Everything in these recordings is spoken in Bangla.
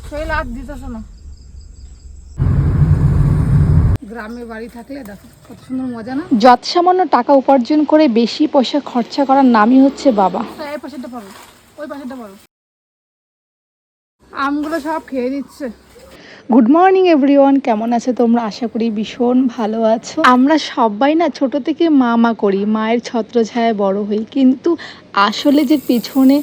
শৈল আর দিতেছ না। গ্রামে বাড়ি থাকলে দেখো কত সুন্দর মজা না। যত সামান্য টাকা উপার্জন করে বেশি পয়সা খরচা করার নামই হচ্ছে বাবা। এই পাশেটা পারো, ওই পাশেটা পারো। আমগুলো সব খেয়ে নিচ্ছে। গুড মর্নিং এভরিওয়ান, কেমন আছো তোমরা? আশা করি ভীষণ ভালো আছো। আমরা সবাই না ছোট থেকে মা করি, মায়ের ছত্রছায়ায় বড় হই, কিন্তু আসলে যে পেছনে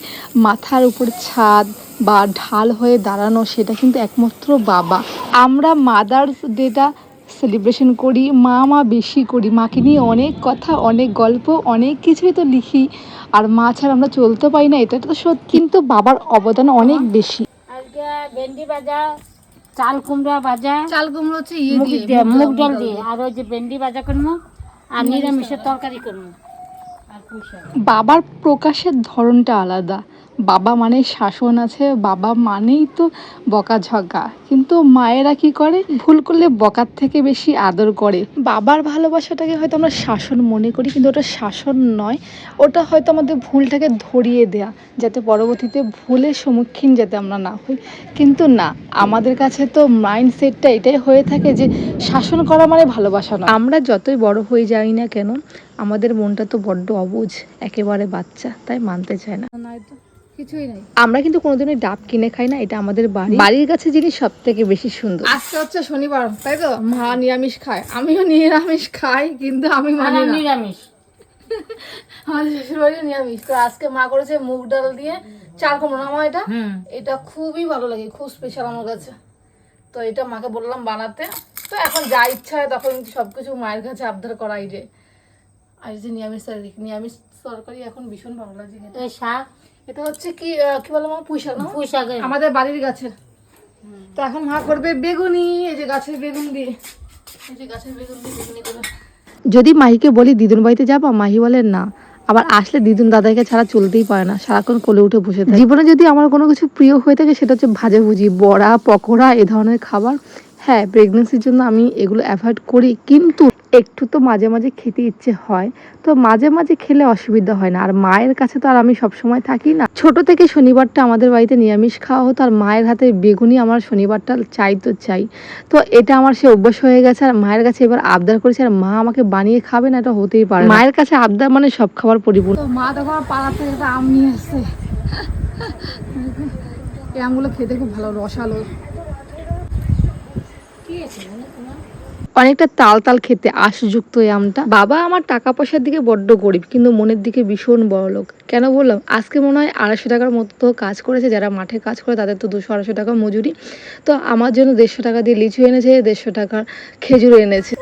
মাথার উপর ছাদ বা ঢাল হয়ে দাঁড়ানো সেটা কিন্তু একমাত্র বাবা। আমরা মাদার্স ডেটা সেলিব্রেশন করি, মা বেশি করি, মাকে নিয়ে অনেক কথা, অনেক গল্প, অনেক কিছুই তো লিখি। আর মা ছাড়া আমরা চলতে পারি না, এটা তো সত্যি, কিন্তু বাবার অবদান অনেক বেশি। আজকে ভেন্ডি ভাজা, চাল কুমড়া ভাজা, চাল কুমড়ো হচ্ছে মুগ ডাল দিয়ে, আর ওই যে ভেন্ডি ভাজা করবো, আর নিরামিষের তরকারি করবো, আর পুঁই শাক। বাবার প্রকাশের ধরনটা আলাদা। বাবা মানে শাসন আছে, বাবা মানেই তো বকাঝকা, কিন্তু মায়েরা কি করে, ভুল করলে বকার থেকে বেশি আদর করে। বাবার ভালোবাসাটাকে হয়তো আমরা শাসন মনে করি, কিন্তু ওটা শাসন নয়, ওটা হয়তো আমাদের ভুলটাকে ধরিয়ে দেয়া, যাতে পরবর্তীতে ভুলের সম্মুখীন যাতে আমরা না হই। কিন্তু না, আমাদের কাছে তো মাইন্ডসেটটা এটাই হয়ে থাকে যে শাসন করা মানে ভালোবাসা না। আমরা যতই বড় হয়ে যাই না কেন, আমাদের মনটা তো বড্ড অবুঝ, একেবারে বাচ্চা, তাই মানতে চায় না। কিছুই নাই। আমরা কিন্তু কোনোদিনই ডাব কিনে খাই না, এটা আমাদের বাড়ির কাছে জিনিস সব থেকে বেশি সুন্দর। আজকে হচ্ছে শনিবার, তাই তো মা নিরামিষ খায়, আমিও নিরামিষ খাই, কিন্তু আমি মানি না। নিরামিষ, আমাদের শ্বশুরবাড়িও নিরামিষ। তো আজকে মা করেছে মুগ ডাল দিয়ে চাল কুমড়ো। আমার এটা খুবই ভালো লাগে, খুব স্পেশাল আমার কাছে। তো এটা মাকে বললাম বানাতে। তো এখন যা ইচ্ছা হয় তখন সবকিছু মায়ের কাছে আবদার করাই যে। আর যে নিরামিষ তরকারি এখন ভীষণ ভালো লাগে। এই শাক, এটা হচ্ছে কি কি বলো মা, পুঁই শাক না? পুঁই শাক আমাদের বাড়ির গাছের। তো এখন মা করবে বেগুনি, এই যে গাছের বেগুন দিয়ে, এই যে গাছের বেগুন দিয়ে বেগুনি করবে। যদি মাহিকে বলি দিদুন বাড়িতে যাবা, মাহি বলে না, আবার আসলে দিদুন দাদাকে ছাড়া চলতেই পারে না, সারাক্ষণ কোলে উঠে বসে থাকে। জীবনে যদি আমার কোনো কিছু প্রিয় হয়ে থাকে সেটা হচ্ছে ভাজাভুজি, বড়া, পকোড়া, এ ধরনের খাবার। হ্যাঁ, প্রেগনেন্সির জন্য আমি এগুলো অ্যাভয়েড করি, কিন্তু একটু তো মাঝে মাঝে খেতে ইচ্ছে হয়, তো মাঝে মাঝে খেলে অসুবিধা হয় না। আর মায়ের কাছে তো আর আমি সবসময় থাকি না। ছোট থেকে শনিবারটা আমাদের বাড়িতে নিরামিষ খাওয়া হতো, আর মায়ের হাতে বেগুনি আমার শনিবারটা চাই তো চাই। তো এটা আমার সে অভ্যাস হয়ে গেছে, আর মায়ের কাছে এবার আবদার করেছে, আর মা আমাকে বানিয়ে খাবে না, এটা হতেই পারে না। মায়ের কাছে আবদার মানে সব খাবার পরিপূর্ণ। তো মা তখন পাড়া থেকে একটা আম নিয়ে এসছে। এই আমগুলো খেতে খুব ভালো, রসালো। অনেকটা তাল তাল খেতে, আঁশযুক্ত এই আমটা। বাবা আমার টাকা পয়সার দিকে বড্ড গরিব, কিন্তু মনের দিকে ভীষণ বড় লোক। কেন বললাম, আজকে মনে হয় 250 টাকার মতো কাজ করেছে। যারা মাঠে কাজ করে তাদের তো 200-250 টাকা মজুরি। তো আমার জন্য 150 টাকা দিয়ে লিচু এনেছে, 150 টাকার খেজুর এনেছে।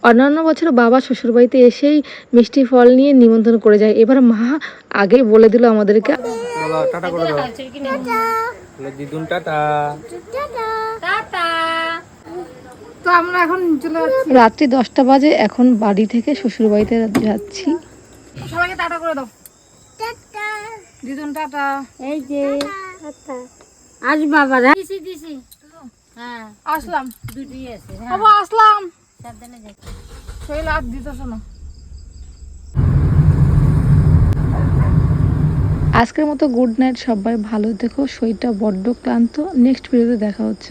অন্যান্য বছর বাবা শ্বশুরবাড়িতে এসেই মিষ্টি ফল নিয়ে নিমন্ত্রণ করে যায়, এবার মা আগেই বলে দিল আমাদেরকে। টাটা করে দাও, দিদুন টাটা। তো আমরা এখন চলে যাচ্ছি। রাত্রি 10টা বাজে, এখন বাড়ি থেকে শ্বশুরবাড়িতে যাচ্ছি। সবাইকে টাটা করে দাও। টাটা দিদুন, টাটা। এই যে আজ বাবা দিছি, হ্যাঁ আসলাম, দুটি আছে, বাবা আসলাম। সাবধানে যাই। শৈল আর দিতেছ না। আজকের মতো গুড নাইট, সবাই ভালো থেকো। শরীরটা বড্ড ক্লান্ত, নেক্সট ভিডিওতে দেখা হচ্ছে।